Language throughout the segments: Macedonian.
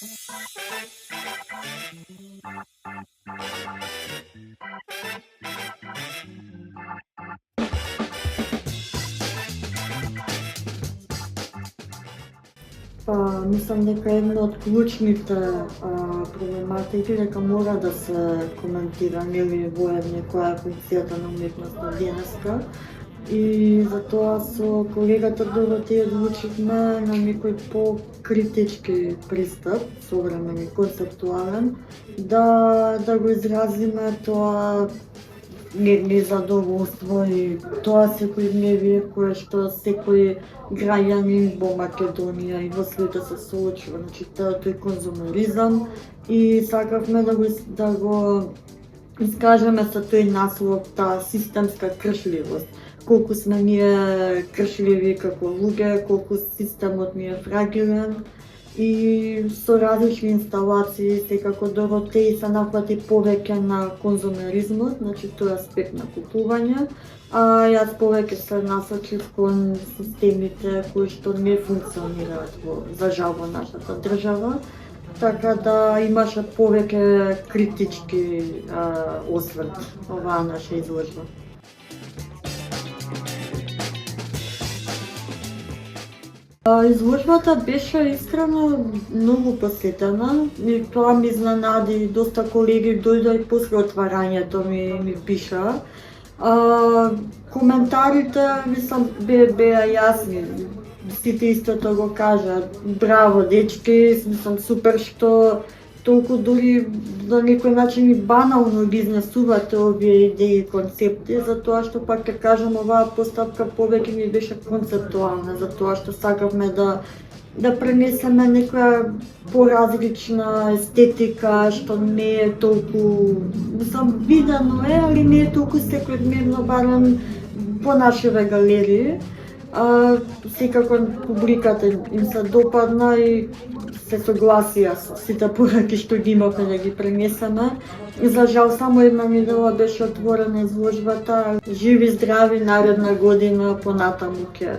Мислам дека една од клучните проблематики дека мора да се коментира нели во која е функцијата на уметноста денеска. И затоа со колегата Доротија одлучивме на некој покритички пристап, современ и концептуален, да го изразиме тоа незадоволство и тоа секојдневие кое што секој граѓанин во Македонија и во светот се соочува, значи тој конзумеризам, и сакавме да го искажеме со тој наслов таа системска кршливост. Колку сме ние кршливи како луѓе, колку системот ни е фрагилен, и со различни инсталации секако Доротеј се нафати повеќе на конзумеризмот, значи тој аспект на купување, а јас повеќе се насочив кон системите кои што не функционираат за жал во нашата држава, така да имаше повеќе критички осврт оваа наша изложба. Изложбата беше искрено многу посетена и тоа ми изненади, доста колеги дојдоа и после отварањето ми пишаа. Коментарите мислам беа јасни, сите истото го кажа. Браво дечки, мислам супер што толку дури на некој начин и банално ги изнесувате овие идеи и концепти, затоа што пак ќе кажам оваа поставка повеќе ми беше концептуална, затоа што сакавме да пренесеме некоја поразлична естетика што не е толку, мислам видено е, али не е толку секојдневно, барем по нашиве галерии. Секако публиката им се допадна и се согласија со сите пораки што ги имавме да ги пренесеме. За жал само една недела беше отворена изложбата. Живи здрави, наредна година понатаму ќе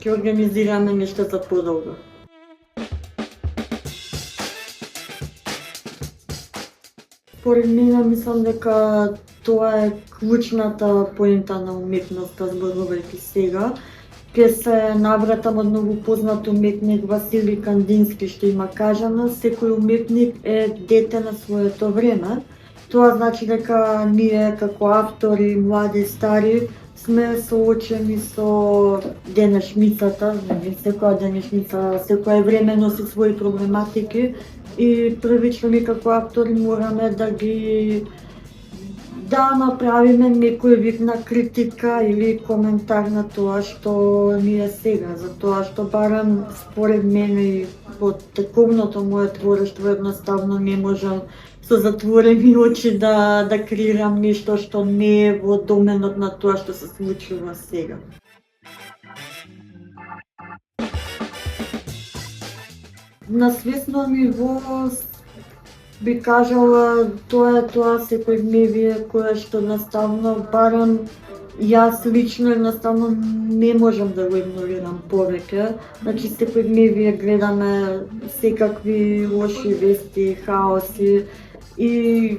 организираме нешто за подолго. Според мене мислам дека тоа е клучната поента на уметноста, зборувајќи сега. Ке се навратам од многу познат уметник Васили Кандински што има кажано: секој уметник е дете на своето време. Тоа значи дека ние како автори, млади, стари, сме соочени со денешницата, секоја денешница, секое време носи своји проблематики и првично ми како автори мораме да направиме некој вид на критика или коментар на тоа што ни е сега, за тоа што барем според мене и во тековното мое творештво едноставно не можам со затворени очи да креирам нешто што не е во доменот на тоа што се случува сега. На свесно ниво би кажала тоа секојдневие кое што едноставно барем јас лично едноставно не можам да го игнорирам повеќе. Значи секојдневие гледаме секакви лоши вести, хаоси и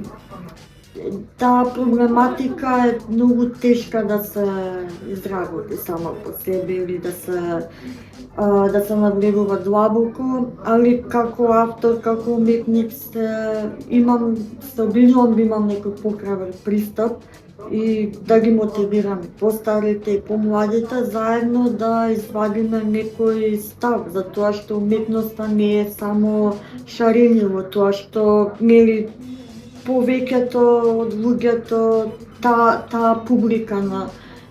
таа проблематика е многу тешка да се изработи сама по себе или да се навлегува длабоко, али како автор, како уметник се обидувам да имам некој поправен пристап и да ги мотивирам и постарите и помладите заедно да извадиме некој став, за тоа што уметноста не е само шаренило, тоа што нели повеќето од луѓето, таа публика на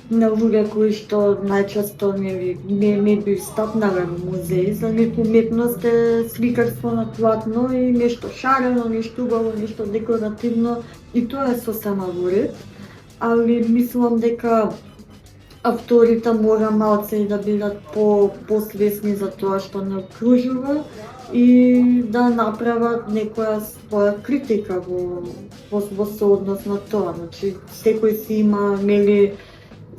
луѓе кои што најчесто не би стапнале во музеи, за нив уметност е сликарство на платно и нешто шарено, нешто убаво, нешто декоративно, и тоа е сосема во ред. Али мислам дека авторите мора малце и да бидат посвесни за тоа што не окружува и да направат некоја своја критика во сооднос на тоа. Значи секој си има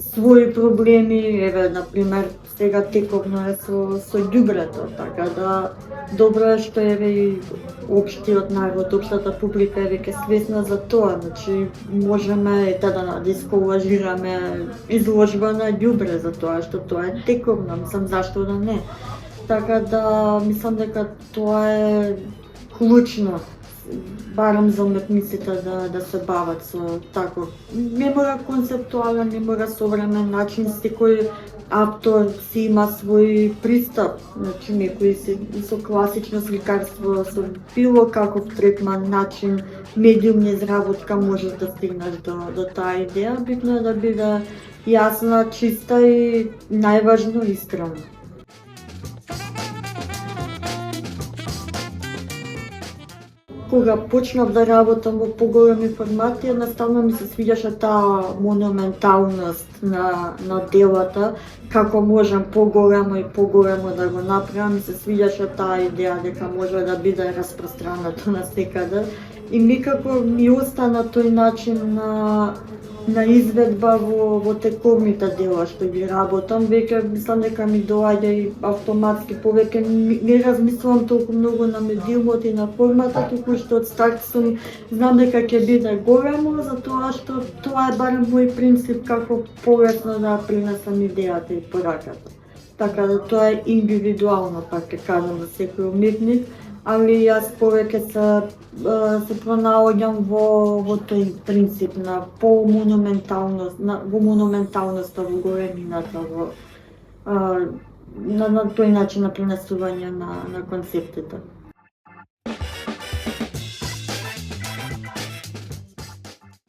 своји проблеми, еве например сега тековно е со ѓубрето, така да добро е што еве и општиот народ, општата публика е веќе свесна за тоа, значи можеме да исколажираме изложба на ѓубре за тоа што тоа е тековно, мислам зашто да не. Така да мислам дека тоа е клучно, барем за уметниците да се бават со таков. Не мора концептуален, не мора современ начин, секој автор си има свој пристап, значи некои си со класично сликарство, со било каков третман, начин, медиум на изработка можеш да стигнеш до таа идеја, битно е да биде јасна, чиста и најважно искрена. Кога почнав да работам во поголеми формати, едноставно ми се свиѓаше таа монументалност на делата, како можам поголемо и поголемо да го направам, ми се свиѓаше таа идеја дека може да биде распространато насекаде и некако ми остана тој начин на изведба во тековните дела што ги работам, веќе мислам дека ми доаѓа и автоматски, повеќе не размислувам толку многу на медиумот и на формата, туку што од старт знам дека ќе биде големо, затоа што тоа е барем мој принцип како полесно да принесам идејата и пораката. Така да тоа е индивидуално, пак ќе кажам, за секој уметник, али јас повеќе се пронаоѓам во тој принцип на монументалност, во монументалноста, во големината, на тој начин на пренесување на концептите.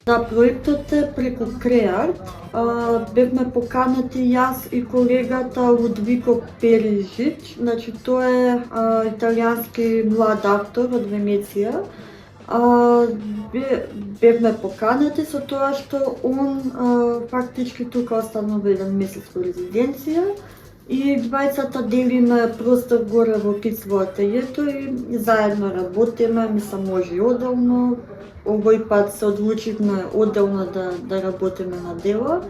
На проектот е преку Креарт, бевме поканети јас и колегата Лудвико Перижич, значи тоа е италијански млад автор од Венеција. Бевме поканети со тоа што он фактички тука останува еден месец во резиденција и двајцата делиме простор горе во КИЦ во ателието и заедно работиме, мислам може и одделно. Овој пат се одлучивме одделно да работиме на дела.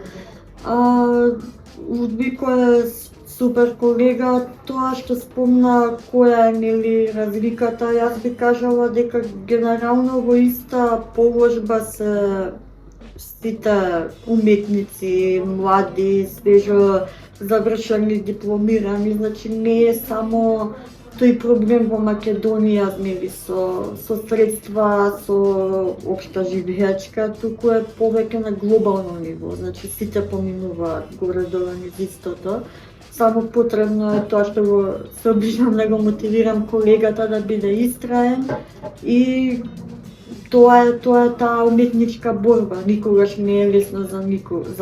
Лудвико е супер колега, тоа што спомна која е разликата, јас би кажала дека генерално во иста положба се сите уметници, млади, свежо завршени, дипломирани, значи не е само тој проблем во Македонија, со средства, со општа живеачка, туку е повеќе на глобално ниво, значи сите поминуваат горе-долу низ истото. Само потребно е тоа што се обичам да го мотивирам колегата да биде истраен и тоа е таа уметничка борба, никогаш не е лесно за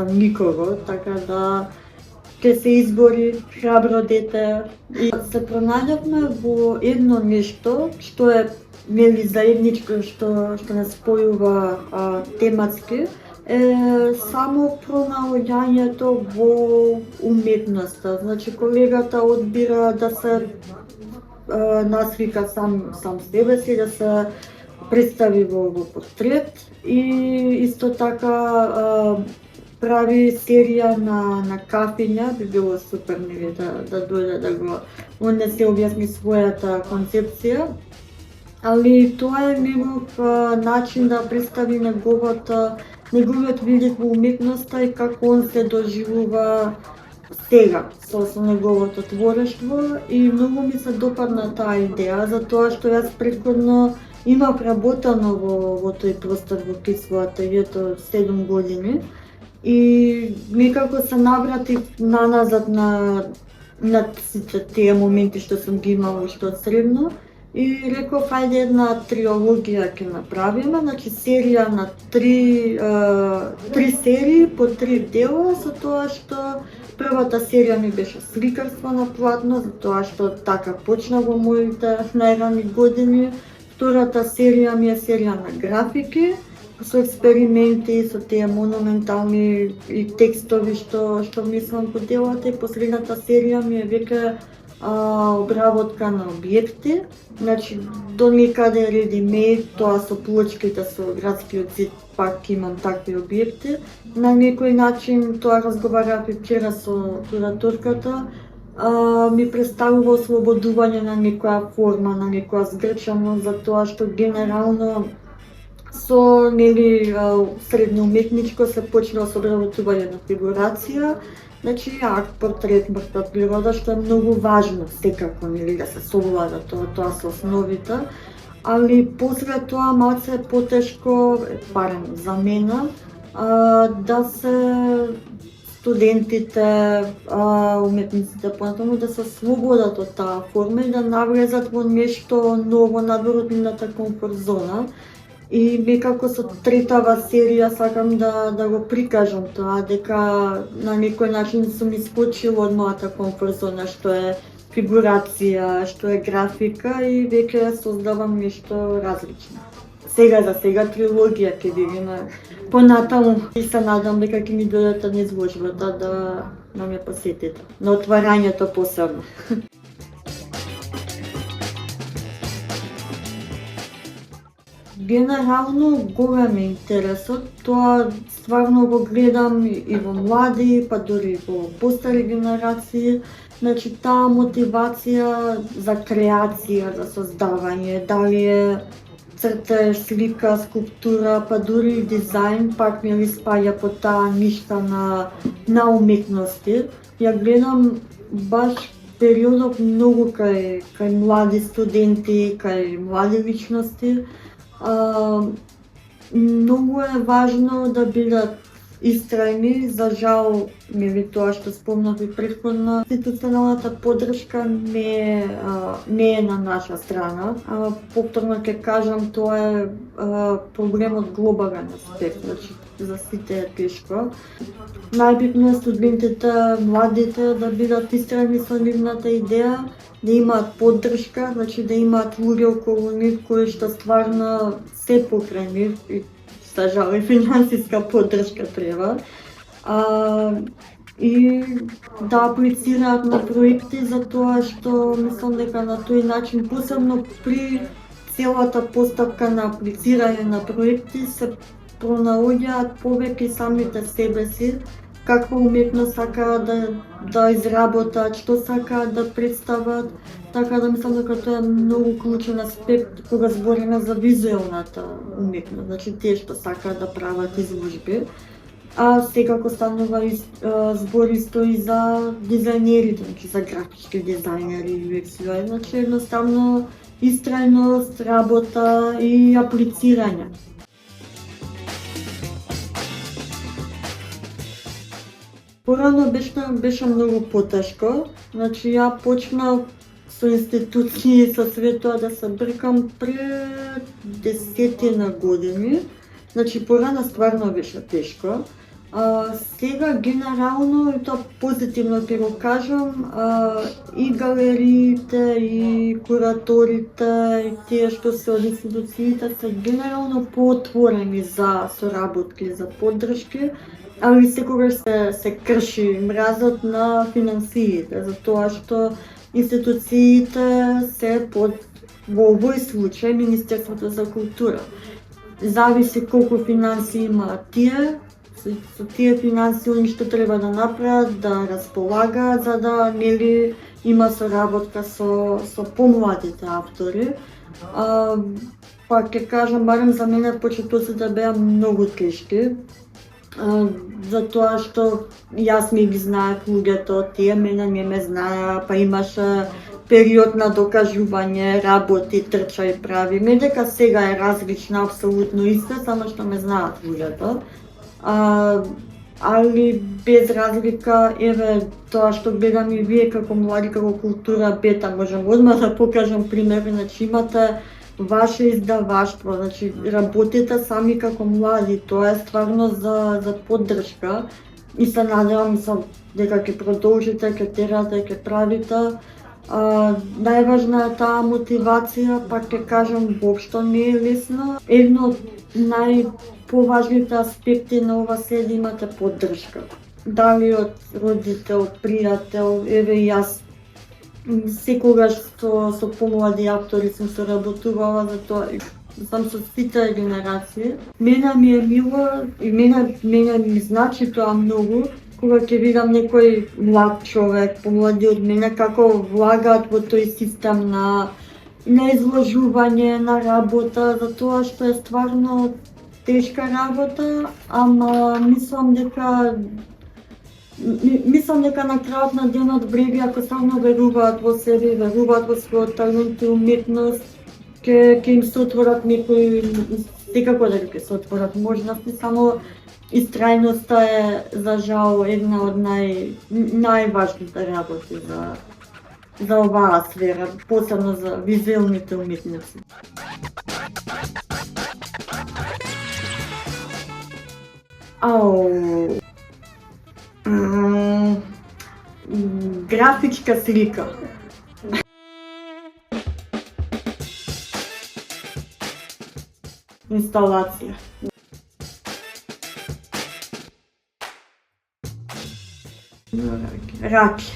никого, така да ќе се избори храбро дете. И се пронаѓавме во едно нешто што е заедничко, што нас спојува тематски, е само пронаоѓањето во уметноста. Значи колегата одбира да се наслика сам себе си, да се представи во портрет и исто така прави серија на кафиња, би било супер да дојде да го однесе објасни својата концепција. Али тоа е негов начин да представи неговиот видик во уметноста и како он се доживува сега со неговото творештво и многу ми се допадна таа идеја, затоа што јас претходно имав работено во тој простор во КИЦ во ателието 7 години и некако се навратив наназад на сите тие моменти што сум ги имала уште од средно и реков ајде една триологија ќе направиме, значи серија на три серии по 3 дела, со тоа што првата серија ми беше сликарство на платно, затоа што така почна во моите најрани години. Втората серија ми е серија на графики, со експерименти, со тие монументални и текстови што мислам по делата и последната серија ми е веќе обработка на објекти, значи до некаде ready-made, тоа со плочките со градскиот зид пак имам такви објекти. На некој начин тоа разговарав и вчера со кураторката, ми представува ослободување на некоја форма, на некоја згрчаност, затоа што генерално со средно уметничко се почнува со обработување на фигурација, значи акт, портрет, мртва природа, што е многу важно секако да се совлада тоа се основите, али после тоа малце е потешко, барем за мене, да се студентите, уметниците понатаму да се слободат од таа форма и да навлезат во нешто ново надвор од нивната комфорт зона. И некако со третава серија сакам да го прикажам тоа, дека на некој начин сум искочила од мојата комфорт зона, што е фигурација, што е графика и веќе создавам нешто различно. За сега трилогија ќе видиме понатаму и се надам дека ќе ми дојдете на изложбата да ме посетите, на отварањето посебно. Генерално голем е интересот, тоа стварно го гледам и во млади, па дури во постари генерации, значи таа мотивација за креација, за создавање, дали е цртеж, слика, скулптура, па дури дизајн, пак ми спаѓа по таа ништа на уметности. Ја гледам баш периодот многу кај млади студенти, кај млади личности. Многу е важно да бидат истрајни, за жал, тоа што спомнав и претходно, институционалната поддршка не е на наша страна. Повторно ќе кажам, тоа е проблемот глобален аспект, значи за сите е тешко. Најбитно е студентите, младите да бидат истрајни со нивната идеја, да имаат поддршка, значи да имаат луѓе околу нив кои што стварно се покрај нив и за жал и финансиска поддршка треба. И да аплицираат на проекти за тоа што мислам дека на тој начин, посебно при целата постапка на аплицирање на проекти, се пронаоѓаат повеќе самите себе си, каква уметност сакаат да изработат, што сакаат да представат, така да мислам дека тоа е многу клучен аспект кога збориме за визуелната уметност, значи тие што сакаат да прават изложби. А секако станува збор исто и за дизајнерите, значи за графички дизајнери и UX UI, значи едноставно истрајност, работа и аплицирање. Порано беше многу потешко, значи ја почнав со институции, со све тоа да се бркам пред 10 години, значи порано стварно беше тешко. Сега генерално, и тоа позитивно ќе го кажам, и галериите, и кураторите, и тие што се од институциите се генерално поотворени за соработки, за поддршки, али секогаш се крши мразот на финансиите, затоа што институциите се во овој случај Министерството за култура. Зависи колку финансии имаат тие, со тие финансии они што треба да направат, да располагаат, за да има соработка со помладите автори. Па ќе кажам, барем за мене почетоците беа многу тешки, затоа што јас ми ги знаев луѓето, тие мене не ме знаеа, па имаше период на докажување, работи, трчај, прави. Не дека сега е различна, апсолутно иста, само што ме знаат луѓето. Али без разлика, еве тоа што гледам и вие како млади, како култура бета, можам одма да покажам примери, значи имате ваше издаваштво, значи работите сами како млади, тоа е стварно за поддршка и се надевам дека ќе продолжите, ќе терате, ќе правите. Најважна е таа мотивација, пак ќе кажам, воопшто не е лесно. Едно од најповажните аспекти на ова се да имате поддршка. Дали од родител, пријател, еве јас секогаш со помлади автори сум соработувала, затоа сам со сите генерации. Мене ми е мило и мене ми значи тоа многу, кога ќе видам некој млад човек, помлади од мене, како влагаат во тој систем на изложување, на работа, затоа што е стварно тешка работа, ама мислам дека на крајот на денот вреди ако ставно веруваат во себе, веруваат во својот талент и уметност, ќе им се отворат некои, секако дека ќе се отворат можности, само истрајноста е за жал една од најважните работи за оваа сфера, посебно за визуелните уметници. Графичка слика. Инсталација. Раки.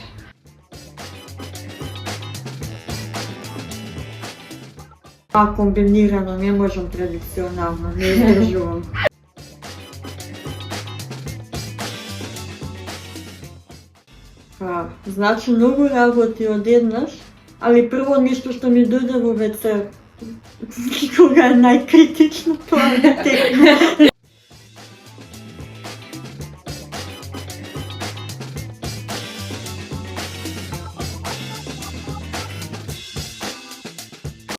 Комбинирано, не можам традиционално, не издржувам. Значи многу работи одеднаш, али прво нешто што ми дојде во ВЦ, кога е најкритично, тоа е текно.